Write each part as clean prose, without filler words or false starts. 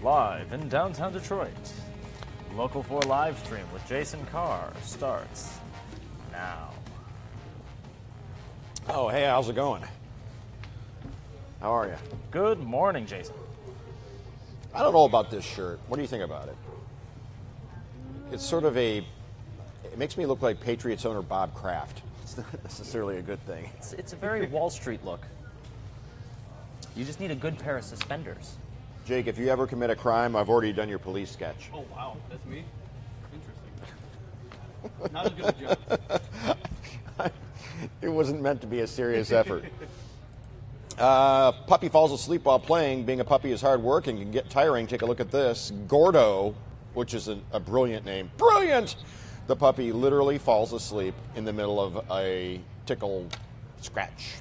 Live in downtown Detroit, Local 4 live stream with Jason Carr starts now. Oh, hey, how's it going? How are you? Good morning, Jason. I don't know about this shirt. What do you think about it? It's sort of it makes me look like Patriots owner Bob Kraft. It's not necessarily a good thing. It's a very Wall Street look. You just need a good pair of suspenders. Jake, if you ever commit a crime, I've already done your police sketch. Oh, wow. That's me? Interesting. Not as good a job. It wasn't meant to be a serious effort. Puppy falls asleep while playing. Being a puppy is hard work and can get tiring. Take a look at this. Gordo, which is a brilliant name. Brilliant! The puppy literally falls asleep in the middle of a tickle scratch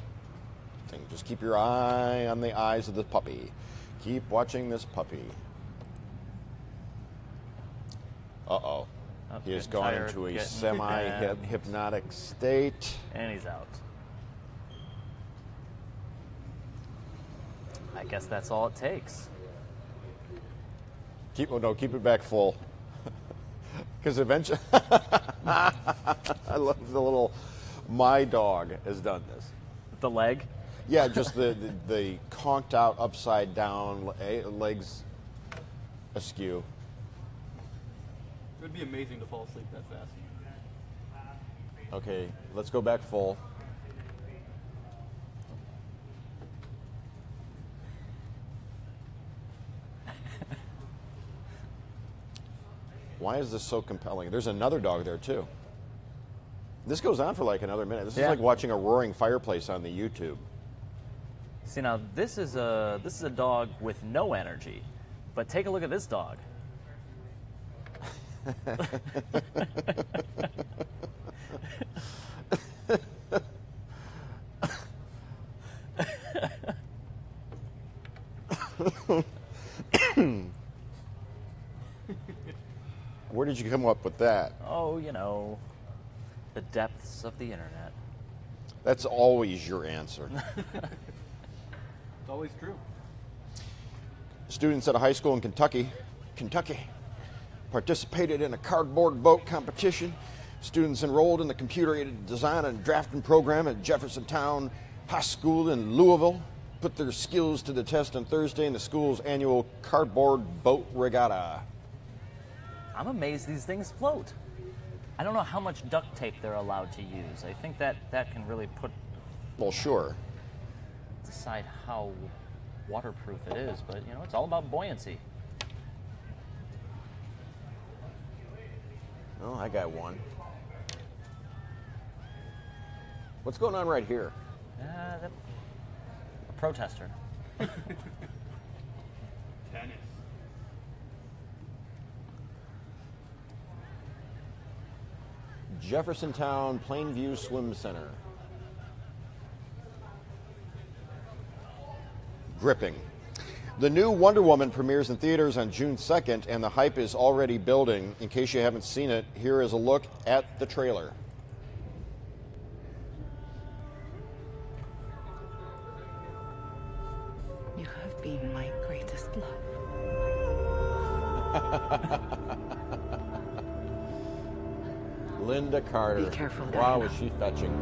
thing. Just keep your eye on the eyes of the puppy. Keep watching this puppy. Uh-oh. He has gone into a semi-hypnotic state. And he's out. I guess that's all it takes. Keep it back full. Because eventually, I love the little, my dog has done this. The leg? Yeah, just the conked out, upside down, legs askew. It would be amazing to fall asleep that fast. Okay, let's go back full. Why is this so compelling? There's another dog there too. This goes on for like another minute. This is like watching a roaring fireplace on the YouTube. See, now this is a dog with no energy, but take a look at this dog. Where did you come up with that? Oh, you know, the depths of the internet. That's always your answer. It's always true. Students at a high school in Kentucky, participated in a cardboard boat competition. Students enrolled in the computer-aided design and drafting program at Jeffersontown High School in Louisville put their skills to the test on Thursday in the school's annual cardboard boat regatta. I'm amazed these things float. I don't know how much duct tape they're allowed to use. I think that can really Well, sure. decide how waterproof it is, but you know, it's all about buoyancy. Oh, I got one. What's going on right here? A protester. Tennis. Jeffersontown Plainview Swim Center. Gripping. The new Wonder Woman premieres in theaters on June 2nd, and the hype is already building. In case you haven't seen it, here is a look at the trailer. You have been my greatest love. Linda Carter. Be careful, wow, Diana. is she fetching.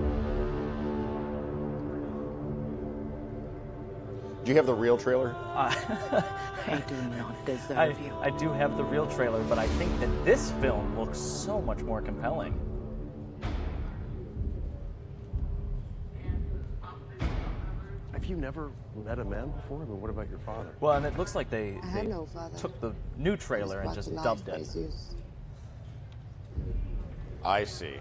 Do you have the real trailer? I do not deserve you. I do have the real trailer, but I think that this film looks so much more compelling. Have you never met a man before? I mean, what about your father? Well, and it looks like they had no father. took the new trailer and just dubbed it. I see.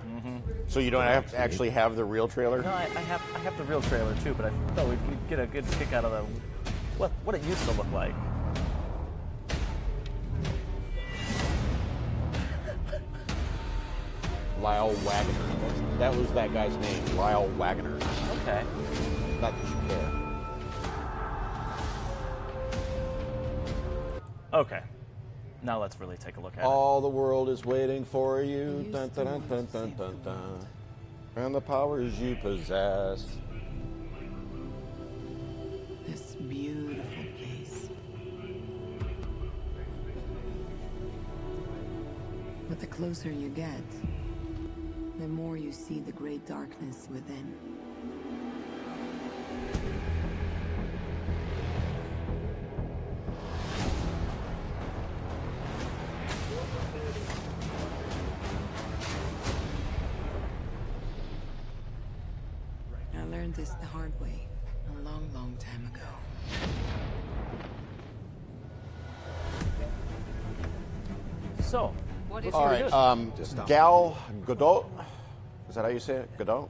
So you don't have to actually have the real trailer? No, I have the real trailer too, but I thought we'd get a good kick out of what it used to look like. Lyle Wagner. That was that guy's name, Lyle Wagner. Okay. Not that you care. Okay. Now let's really take a look at All the world is waiting for you. Dun, dun, dun, dun, dun, dun, dun. And the powers you possess. This beautiful place. The closer you get, the more you see the great darkness within. I learned this the hard way a long, long time ago. So, All right, Gal Gadot. Is that how you say it? Gadot?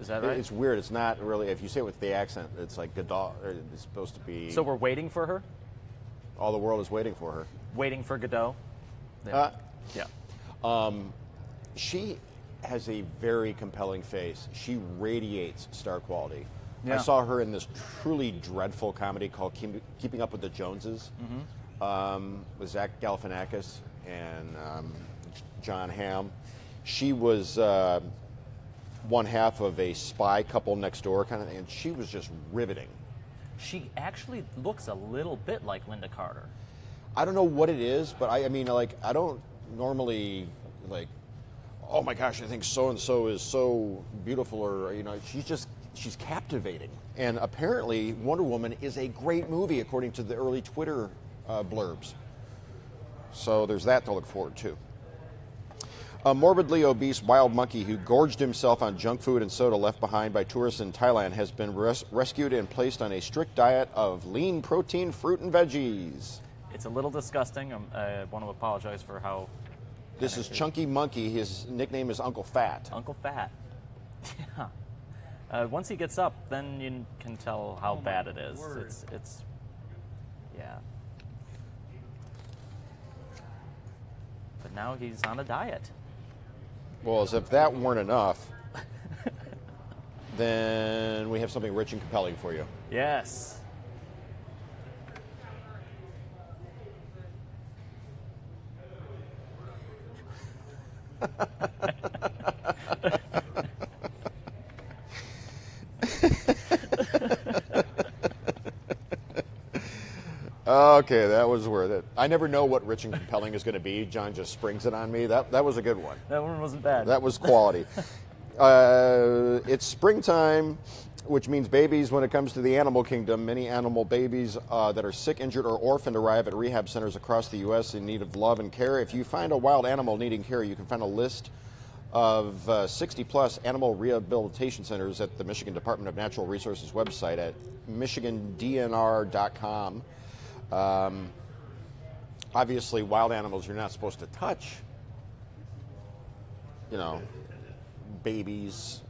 is that right? It's weird. It's not really. If you say it with the accent, it's like Gadot. It's supposed to be. So we're waiting for her? All the world is waiting for her. Waiting for Godot? Yeah. She has a very compelling face. She radiates star quality. Yeah. I saw her in this truly dreadful comedy called Keeping Up with the Joneses with Zach Galifianakis and John Hamm. She was one half of a spy couple next door kind of thing, and she was just riveting. She actually looks a little bit like Linda Carter. I don't know what it is, but I mean, like, I don't normally, like, oh my gosh, I think so-and-so is so beautiful, or, you know, she's captivating. And apparently Wonder Woman is a great movie, according to the early Twitter blurbs. So there's that to look forward to. A morbidly obese wild monkey who gorged himself on junk food and soda left behind by tourists in Thailand has been rescued and placed on a strict diet of lean protein, fruit, and veggies. It's a little disgusting. I want to apologize for how... This is Chunky Monkey. His nickname is Uncle Fat. Uncle Fat. Yeah. Once he gets up, then you can tell how bad it is. It's yeah. But now he's on a diet. Well, as if that weren't enough, then we have something rich and compelling for you. Yes. Okay, that was worth it. I never know what rich and compelling is going to be. John just springs it on me. That was a good one. That one wasn't bad. That was quality. It's springtime, which means babies when it comes to the animal kingdom. Many animal babies that are sick, injured, or orphaned arrive at rehab centers across the U.S. in need of love and care. If you find a wild animal needing care, you can find a list of 60-plus animal rehabilitation centers at the Michigan Department of Natural Resources website at michigandnr.com. Obviously, wild animals you're not supposed to touch. You know, babies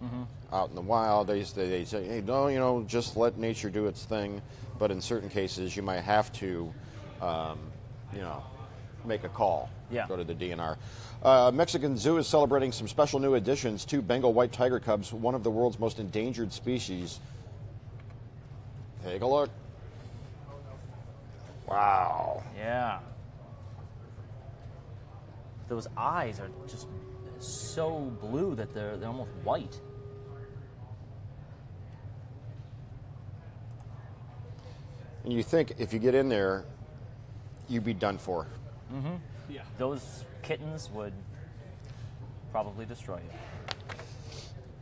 out in the wild. They say, hey, no, you know, just let nature do its thing. But in certain cases, you might have to, you know, make a call. Yeah. Go to the DNR. Mexican Zoo is celebrating some special new additions. 2 Bengal white tiger cubs, one of the world's most endangered species. Take a look. Wow. Yeah. Those eyes are just so blue that they're almost white. And you think if you get in there, you'd be done for. Mm-hmm. Yeah. Those kittens would probably destroy you.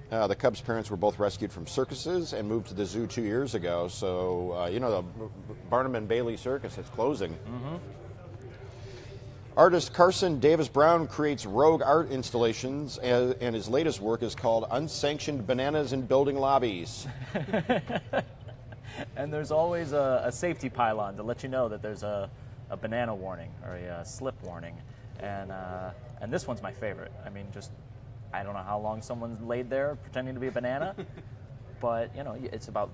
The Cubs' parents were both rescued from circuses and moved to the zoo 2 years ago. So, you know, the Barnum and Bailey Circus is closing. Mm-hmm. Artist Carson Davis Brown creates rogue art installations, and his latest work is called Unsanctioned Bananas in Building Lobbies. And there's always a safety pylon to let you know that there's a banana warning or a slip warning. And this one's my favorite. I mean, just... I don't know how long someone's laid there pretending to be a banana, but you know, it's about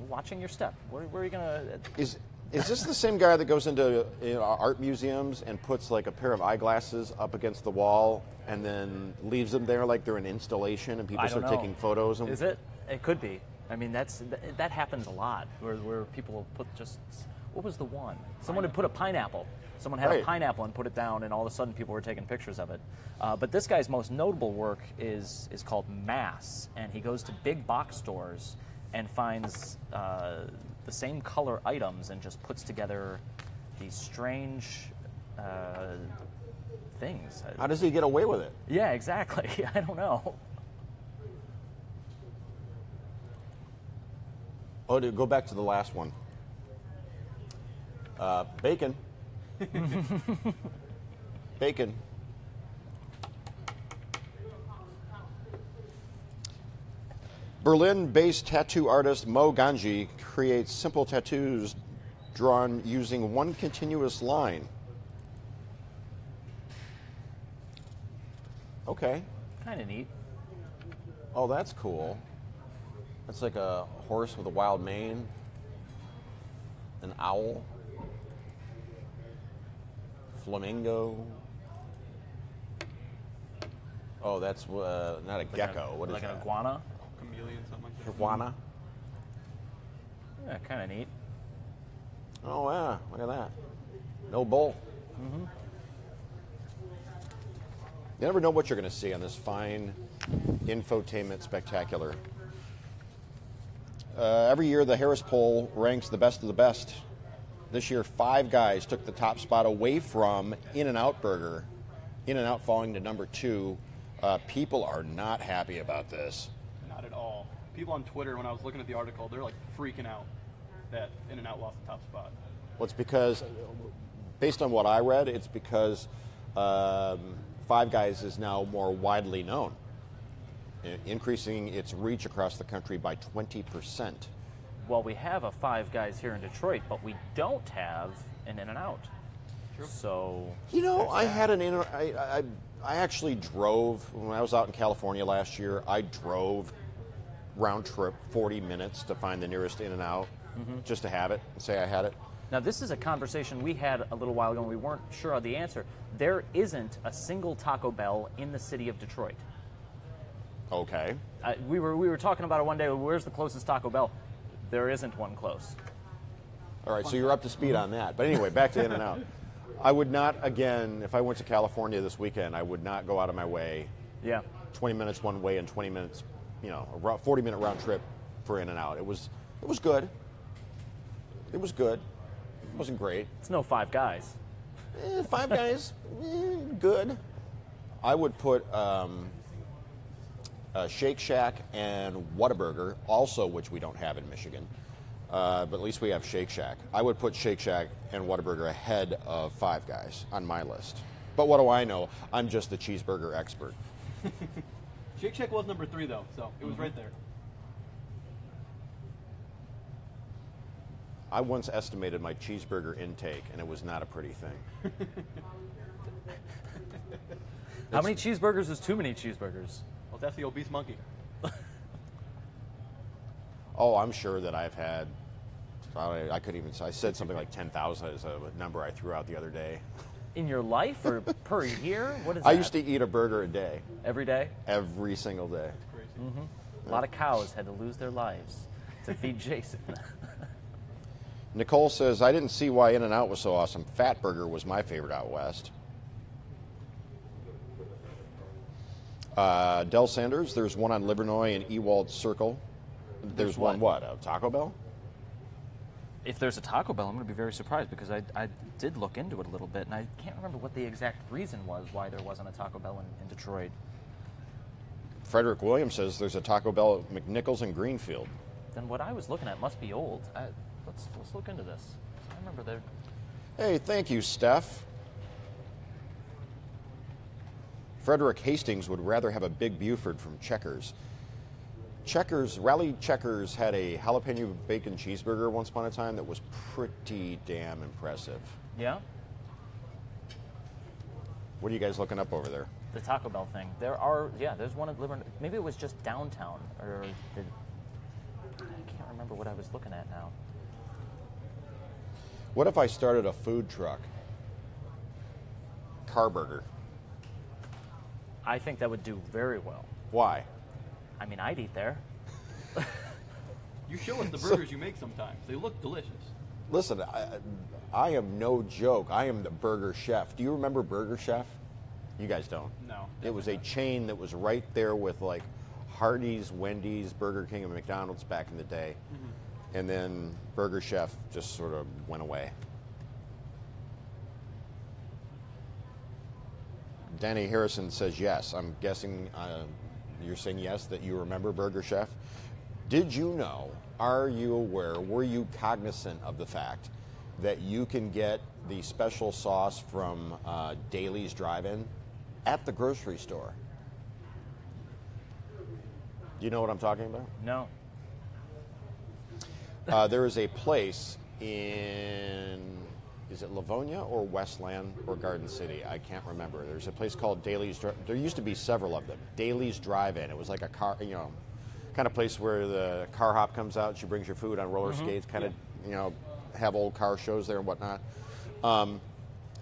watching your step. Where are you gonna? Is this the same guy that goes into art museums and puts like a pair of eyeglasses up against the wall and then leaves them there like they're an installation and people start taking photos? Is it? It could be. I mean, that happens a lot where people will put just. What was the one? Someone had put a pineapple. Someone had a pineapple and put it down, and all of a sudden people were taking pictures of it. But this guy's most notable work is called Mass, and he goes to big box stores and finds the same color items and just puts together these strange things. How does he get away with it? Yeah, exactly. I don't know. Oh, to go back to the last one. Bacon. Bacon. Berlin-based tattoo artist Mo Ganji creates simple tattoos drawn using one continuous line. Okay. Kind of neat. Oh, that's cool. That's like a horse with a wild mane. An owl. Flamingo. Oh, that's not a gecko. What is like that? an iguana? Chameleon, something like that. Iguana. Yeah, kind of neat. Oh, yeah. Look at that. No bull. You never know what you're going to see on this fine infotainment spectacular. Every year, the Harris poll ranks the best of the best. This year, Five Guys took the top spot away from In-N-Out Burger. In-N-Out falling to number 2. People are not happy about this. Not at all. People on Twitter, when I was looking at the article, they're like freaking out that In-N-Out lost the top spot. Well, it's because, based on what I read, it's because Five Guys is now more widely known, increasing its reach across the country by 20%. Well, we have a Five Guys here in Detroit, but we don't have an In-N-Out. So, You know, I had I actually drove, when I was out in California last year, I drove round trip 40 minutes to find the nearest In-N-Out just to have it and say I had it. now this is a conversation we had a little while ago and we weren't sure of the answer. There isn't a single Taco Bell in the city of Detroit. Okay. We were talking about it one day. Where's the closest Taco Bell? There isn't one close. All right, so you're up to speed on that. But anyway, back to In-N-Out. I would not, again, if I went to California this weekend, I would not go out of my way Yeah. 20 minutes one way and 20 minutes, a 40-minute round trip for In-N-Out. It was good. It was good. It wasn't great. It's no Five Guys. Five Guys, good. I would put Shake Shack and Whataburger, also which we don't have in Michigan, but at least we have Shake Shack. I would put Shake Shack and Whataburger ahead of Five Guys on my list. But what do I know? I'm just the cheeseburger expert. Shake Shack was number 3, though, so it was right there. I once estimated my cheeseburger intake, and it was not a pretty thing. How many cheeseburgers is too many cheeseburgers? Well, that's the obese monkey. Oh, I'm sure that I've had, I couldn't even say, I said something like 10,000 is a number I threw out the other day. In your life or per year? What is I that? used to eat a burger a day, Every day? every single day. Crazy. A lot of cows had to lose their lives to feed Jason. Nicole says, I didn't see why In-N-Out was so awesome. Fat Burger was my favorite out west. Del Sanders, there's one on Livernois and Ewald Circle. There's one, a Taco Bell? If there's a Taco Bell, I'm going to be very surprised because I did look into it a little bit, and I can't remember what the exact reason was why there wasn't a Taco Bell in Detroit. Frederick Williams says there's a Taco Bell at McNichols and Greenfield. Then what I was looking at must be old. Let's look into this. I remember there. Hey, thank you, Steph. Frederick Hastings would rather have a Big Buford from Checkers. Rally Checkers had a jalapeno bacon cheeseburger once upon a time that was pretty damn impressive. Yeah? What are you guys looking up over there? The Taco Bell thing. There's one at Livernois. Maybe it was just downtown, or I can't remember what I was looking at now. What if I started a food truck? Carr Burger. I think that would do very well. Why? I mean, I'd eat there. You show us the burgers you make sometimes. They look delicious. Listen, I am no joke. I am the Burger Chef. Do you remember Burger Chef? You guys don't. No. It was a chain that was right there with like Hardee's, Wendy's, Burger King, and McDonald's back in the day. Mm-hmm. And then Burger Chef just sort of went away. Danny Harrison says yes. I'm guessing you're saying yes, that you remember Burger Chef. Did you know, are you aware, were you cognizant of the fact that you can get the special sauce from Daly's Drive-In at the grocery store? Do you know what I'm talking about? No. There is a place in, is it Livonia or Westland or Garden City? I can't remember. There's a place called Daly's. There used to be several of them. Daly's Drive-In. It was like a car, kind of place where the car hop comes out. She brings your food on roller skates. Kind of, have old car shows there and whatnot.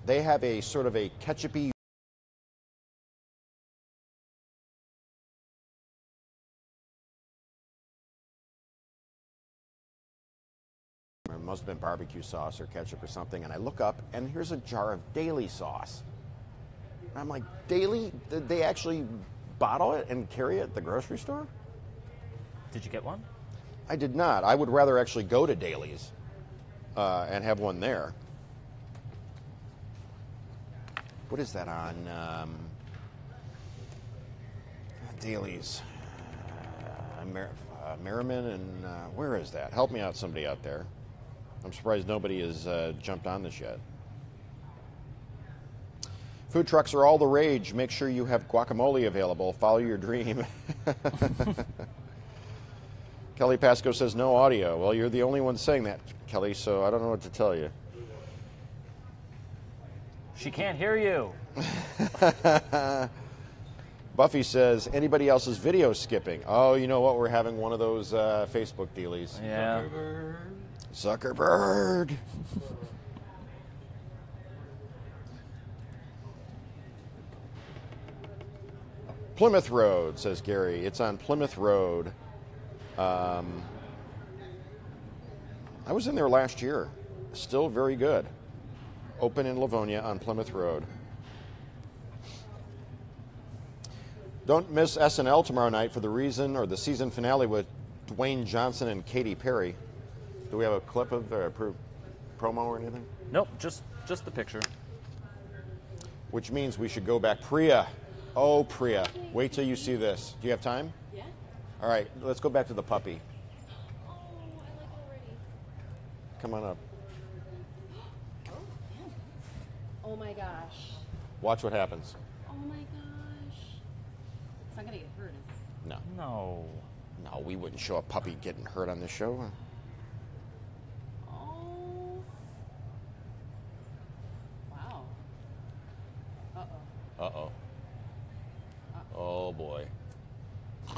They have a sort of a ketchupy. It must have been barbecue sauce or ketchup or something, and I look up, and here's a jar of Daily sauce. And I'm like, Daily? Did they actually bottle it and carry it at the grocery store? Did you get one? I did not. I would rather actually go to Daly's and have one there. What is that on Daly's? Merriman and where is that? Help me out, somebody out there. I'm surprised nobody has jumped on this yet. Food trucks are all the rage. Make sure you have guacamole available. Follow your dream. Kelly Pasco says no audio. Well, you're the only one saying that, Kelly, so I don't know what to tell you. She can't hear you. Buffy says, anybody else's video skipping? Oh, you know what? We're having one of those Facebook dealies. Yeah. Zuckerberg. Plymouth Road, says Gary. It's on Plymouth Road. I was in there last year. Still very good. Open in Livonia on Plymouth Road. Don't miss SNL tomorrow night for the season finale with Dwayne Johnson and Katy Perry. Do we have a clip of promo or anything? Nope, just the picture. Which means we should go back. Priya. Oh, Priya. Wait till you see this. Do you have time? Yeah. All right, let's go back to the puppy. Oh, I like it already. Come on up. Oh, man. Oh my gosh. Watch what happens. Oh my gosh. It's not gonna get hurt, is it? No. No. No, we wouldn't show a puppy getting hurt on this show. Oh. Wow. Uh-oh. Uh-oh. Oh, boy. I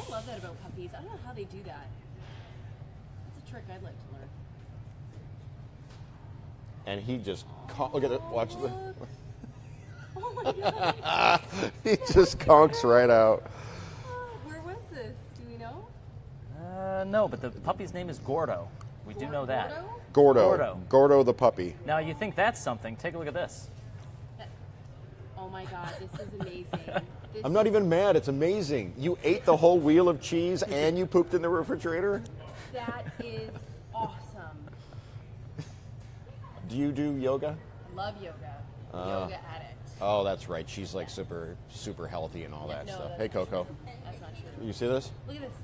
love that about puppies. I don't know how they do that. That's a trick I'd like to learn. And he just, look at it, watch the. Oh my god. He just conks right out. Where was this? Do we know? No, but the puppy's name is Gordo. We do know that. Gordo? Gordo the puppy. Now, you think that's something. Take a look at this. Oh my god, this is amazing. I'm not even mad. It's amazing. You ate the whole wheel of cheese and you pooped in the refrigerator? That is awesome. Do you do yoga? Love yoga. Yoga addict. Oh, that's right. She's like super healthy and all that No, stuff. that's Hey, not Coco. true. That's not true. You see this? Look at this.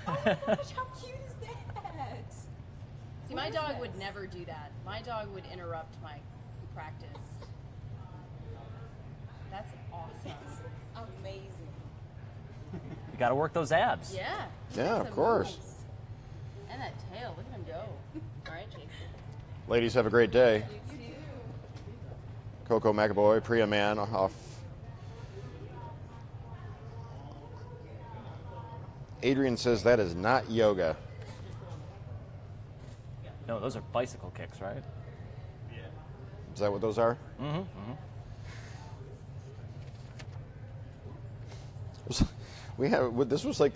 Oh my gosh, how cute is that? See, my dog would never do that. My dog would interrupt my practice. That's awesome. Amazing. You got to work those abs. Yeah. Yeah, of course. Moves. And that tail. Look at him go. All right, Jason. Ladies, have a great day. You too. Coco McAvoy, Priya Man off. Adrian says that is not yoga. No, those are bicycle kicks, right? Is that what those are? Mm-hmm. This was like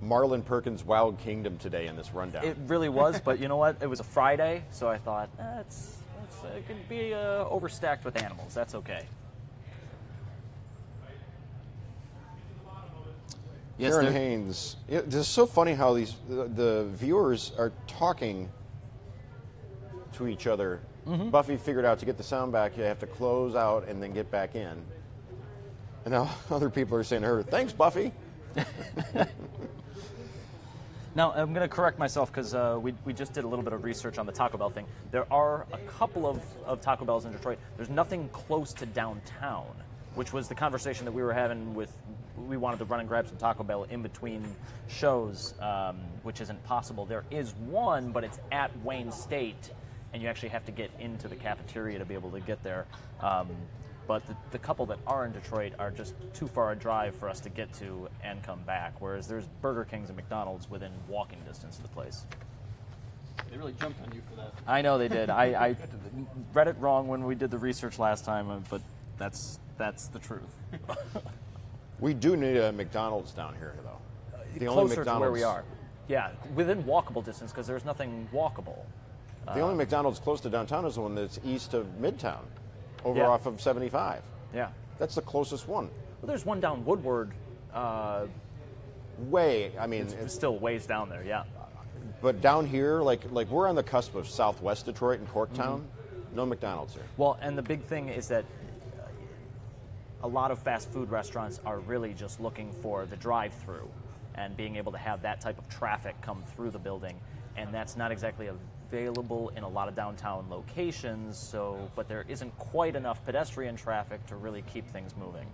Marlon Perkins' Wild Kingdom today in this rundown. It really was, but you know what? It was a Friday, so I thought, it could be overstacked with animals. That's okay. Yes, Karen Haynes. It's so funny how the viewers are talking to each other Buffy figured out to get the sound back, you have to close out and then get back in. And now other people are saying to her, "Thanks, Buffy." Now, I'm going to correct myself because we just did a little bit of research on the Taco Bell thing. There are a couple of Taco Bells in Detroit. There's nothing close to downtown, which was the conversation that we were having with, we wanted to run and grab some Taco Bell in between shows, which isn't possible. There is one, but it's at Wayne State, and you actually have to get into the cafeteria to be able to get there. But the couple that are in Detroit are just too far a drive for us to get to and come back, whereas there's Burger Kings and McDonald's within walking distance of the place. They really jumped on you for that. I know they did. I read it wrong when we did the research last time, but that's the truth. We do need a McDonald's down here, though. The only Closer McDonald's to where we are. Yeah, within walkable distance, because there's nothing walkable. The only McDonald's close to downtown is the one that's east of Midtown, over off of 75. Yeah. That's the closest one. Well, there's one down Woodward. I mean, It's still ways down there, yeah. but down here, like we're on the cusp of Southwest Detroit and Corktown. No McDonald's here. Well, and the big thing is that a lot of fast food restaurants are really just looking for the drive-through and being able to have that type of traffic come through the building, and that's not exactly available in a lot of downtown locations, but there isn't quite enough pedestrian traffic to really keep things moving.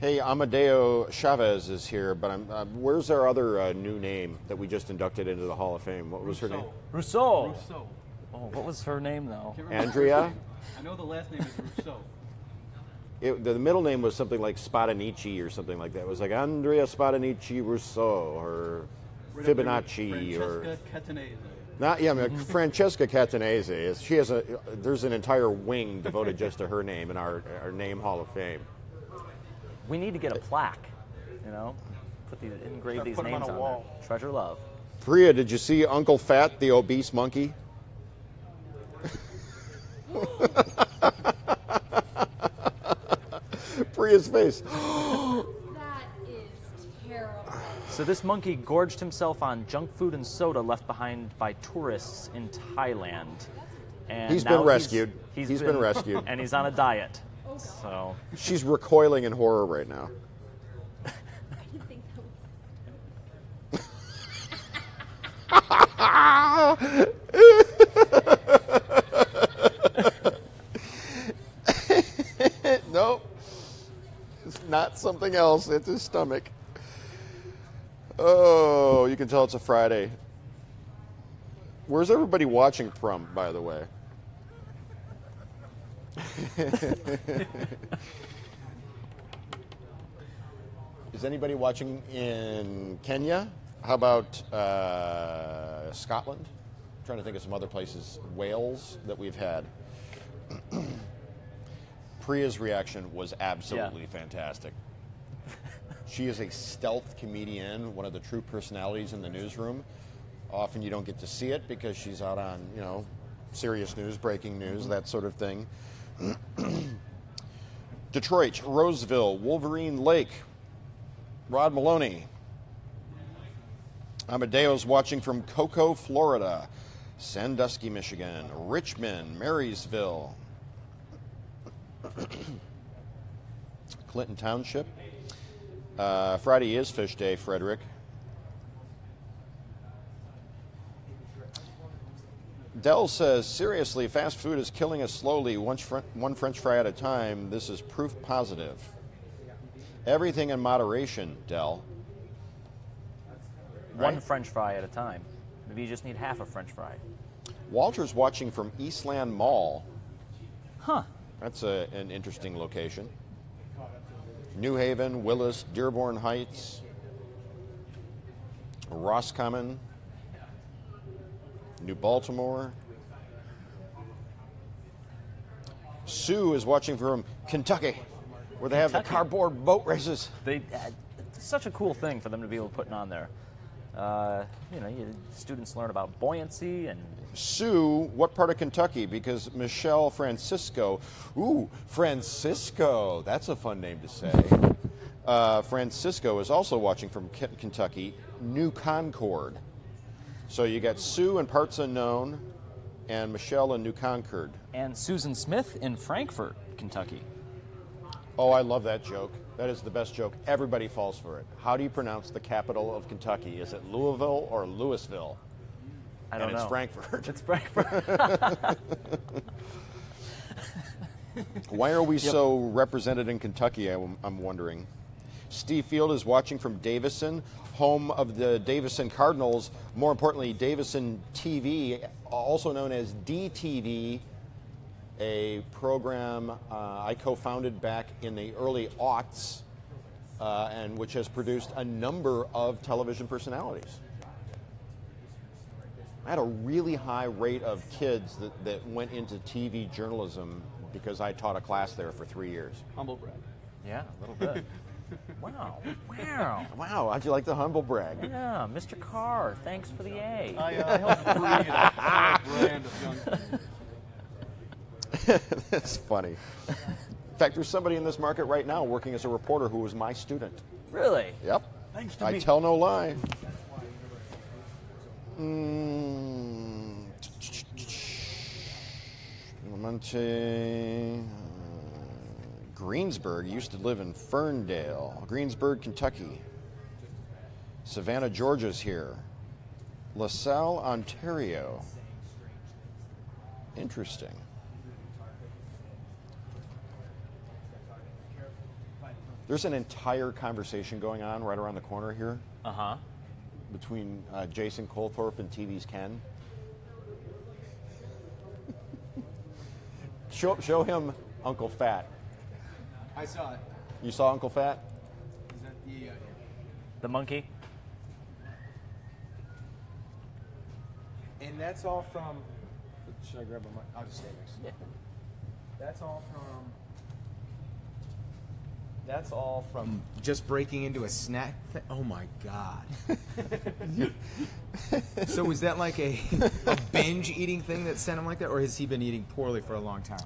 Hey, Amadeo Chavez is here, but where's our other new name that we just inducted into the Hall of Fame? What was her name? Rousseau. Rousseau. Oh, what was her name, though? Can't remember. Andrea? I know the last name is Rousseau. The middle name was something like Spadanici or something like that. It was like Andrea Spadanici Rousseau or Fibonacci or Francesca Catanese. not. Yeah, I mean, Francesca Catanese. She has there's an entire wing devoted just to her name in our name Hall of Fame. We need to get a plaque, engrave these put 'em on names a on wall. there. Treasure love. Priya, did you see Uncle Fat, the obese monkey? Priya's face. That is terrible. So this monkey gorged himself on junk food and soda left behind by tourists in Thailand. And He's now been rescued. He's been rescued. And he's on a diet. So She's recoiling in horror right now. I didn't think that was... Nope. It's not something else. It's his stomach. Oh, you can tell it's a Friday. Where's everybody watching from, by the way? Is anybody watching in Kenya? How about Scotland? I'm trying to think of some other places. Wales that we've had. Priya's reaction was absolutely fantastic. She is a stealth comedian, one of the true personalities in the newsroom. Often you don't get to see it because she's out on, serious news, breaking news, that sort of thing. Detroit, Roseville, Wolverine Lake, Rod Maloney. Amadeo's watching from Cocoa, Florida, Sandusky, Michigan, Richmond, Marysville, Clinton Township. Friday is Fish Day, Frederick. Dell says, seriously, fast food is killing us slowly, one French fry at a time. This is proof positive. Everything in moderation, Dell. one Right? French fry at a time. Maybe you just need half a French fry. Walter's watching from Eastland Mall. Huh. That's an interesting location. New Haven, Willis, Dearborn Heights, Roscommon, New Baltimore. Sue is watching from Kentucky, where they have the Kentucky. cardboard boat races. It's such a cool thing for them to be able to put on there. Students learn about buoyancy and Sue, what part of Kentucky? Because Michelle Francisco, Francisco, that's a fun name to say. Francisco is also watching from Kentucky, New Concord. So you got Sue and parts unknown, and Michelle in New Concord. And Susan Smith in Frankfort, Kentucky. Oh, I love that joke. That is the best joke. Everybody falls for it. How do you pronounce the capital of Kentucky? Is it Louisville or Louisville? I don't know. And it's Frankfurt. It's Frankfurt. Why are we so represented in Kentucky, I'm wondering? Steve Field is watching from Davison, home of the Davison Cardinals. More importantly, Davison TV, also known as DTV, a program I co-founded back in the early aughts, and which has produced a number of television personalities. I had a really high rate of kids that went into TV journalism because I taught a class there for 3 years. Humble brag. Yeah, a little bit. Wow. Wow. Wow, how'd you like the humble brag? Yeah, Mr. Carr, thanks for the A. I helped breed a entire brand of young people. That's funny. In fact, there's somebody in this market right now working as a reporter who was my student. Really? Yep. Thanks to I me. tell no lie. Greensburg used to live in Ferndale, Greensburg, Kentucky. Savannah, Georgia's here. LaSalle, Ontario. Interesting. There's an entire conversation going on right around the corner here Uh-huh. between Jason Colthorpe and TV's Ken. Show him Uncle Fat. I saw it. You saw Uncle Fat? Is that The monkey? and that's all from. Should I grab a mic? I'll just stay next. Yeah. That's all from just breaking into a snack thing. Oh my god. So was that like a binge eating thing that sent him like that, or has he been eating poorly for a long time?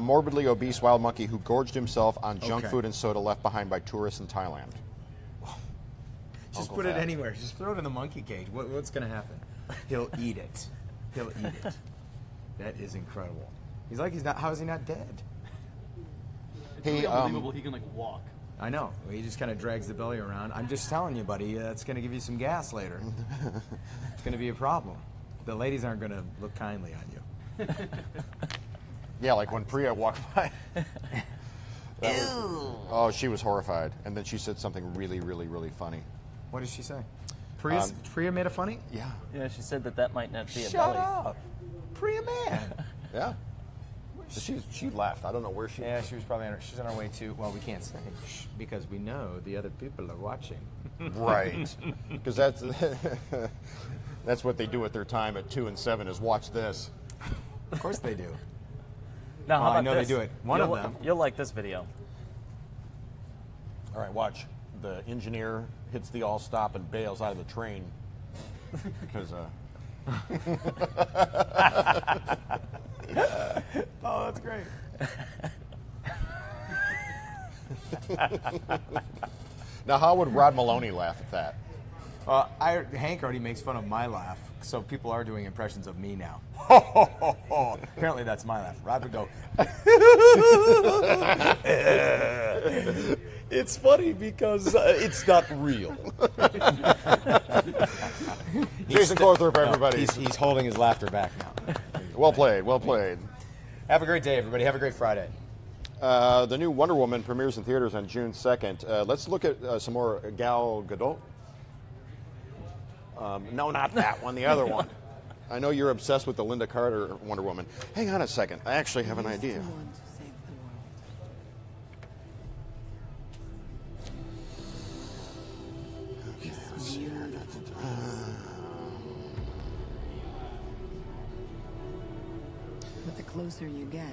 Morbidly obese wild monkey who gorged himself on junk Okay. food and soda left behind by tourists in Thailand. Just Uncle put it Fat. anywhere. Just throw it in the monkey cage. What's going to happen? He'll eat it. He'll eat it. That is incredible. He's not. How is he not dead? It's Hey, really unbelievable he can walk. I know. He just kind of drags the belly around. I'm just telling you, buddy. It's going to give you some gas later. It's going to be a problem. The ladies aren't going to look kindly on you. Yeah, like when Priya walked by. Oh, she was horrified. And then she said something really, really, really funny. What did she say? Priya made a funny? Yeah. Yeah, she said that might not be a Shut belly. up. Priya man. Yeah. She left. I don't know where she Yeah, she was probably she's on her way to. Well, we can't say because we know the other people are watching. Right. Because that's what they do with their time at 2 and 7 is watch this. Of course they do. Now, how Well, I about know they this? do it. One You'll- of them. You'll like this video. All right, watch. The engineer hits the all stop and bails out of the train because Oh, that's great. Now, how would Rod Maloney laugh at that? Hank already makes fun of my laugh, so people are doing impressions of me now. Apparently that's my laugh. Rod would go, it's funny because it's not real. Jason Colthorpe, everybody. He's holding his laughter back now. Well played, well played. Have a great day, everybody. Have a great Friday. The new Wonder Woman premieres in theaters on June 2nd. Let's look at some more Gal Gadot. No, not that one, the other one. I know you're obsessed with the Linda Carter Wonder Woman. Hang on a second. I actually have an idea. The one to save the world. It's beautiful. But the closer you get,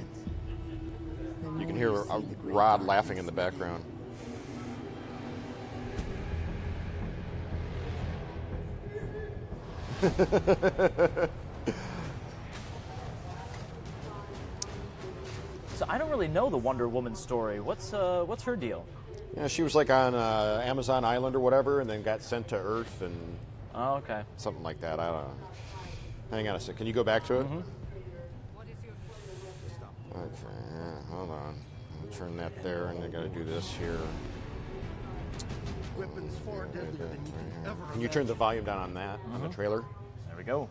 the more You can hear see the great Rod darkness laughing in the within. background. So I don't really know the Wonder Woman story. What's her deal? Yeah, she was like on Amazon Island or whatever, and then got sent to Earth and Oh, okay. something like that. I don't know. Hang on a second. Can you go back to it? hold on. I'll turn that there, and I got to do this here. Weapons far deadlier than you can ever Can you turn the volume down on that, on the trailer? There we go.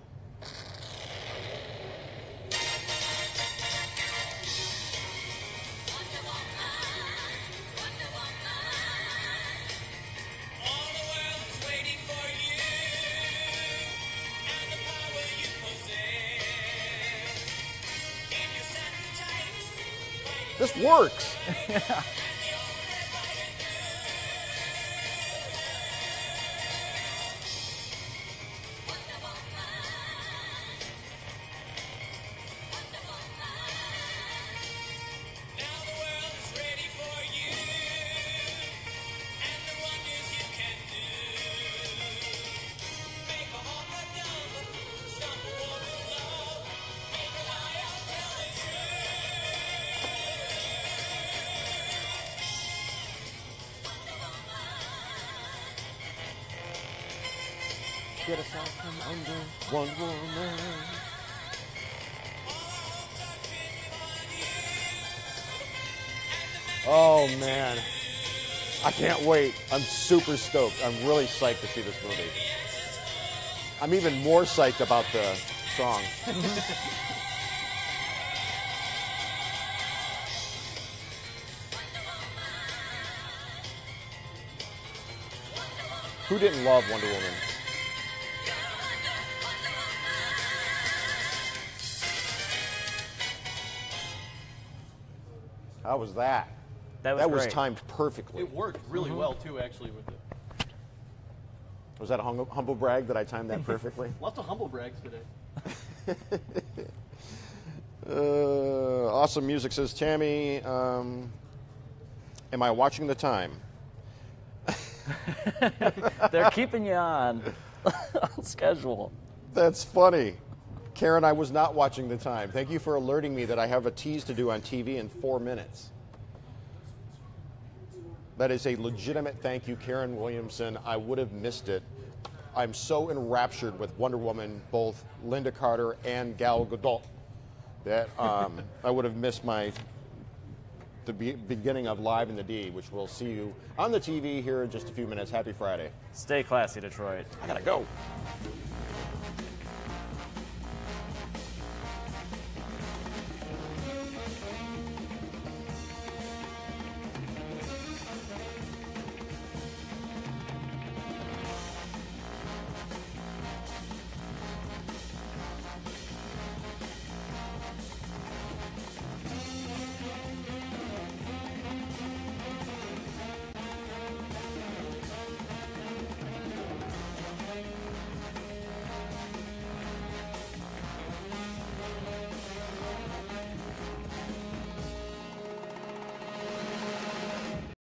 This works. Get us out from under Wonder Woman. Oh man, I can't wait. I'm super stoked. I'm really psyched to see this movie. I'm even more psyched about the song. Who didn't love Wonder Woman? How was that? That was was great. timed perfectly. It worked really well too, actually, with it. Was that a humble brag that I timed that perfectly? Lots of humble brags today. Awesome music, says Tammy. Am I watching the time? They're keeping you on schedule. That's funny. Karen, I was not watching the time. Thank you for alerting me that I have a tease to do on TV in 4 minutes. That is a legitimate thank you, Karen Williamson. I would have missed it. I'm so enraptured with Wonder Woman, both Linda Carter and Gal Gadot, that I would have missed the beginning of Live in the D, which we'll see you on the TV here in just a few minutes. Happy Friday. Stay classy, Detroit. I gotta go.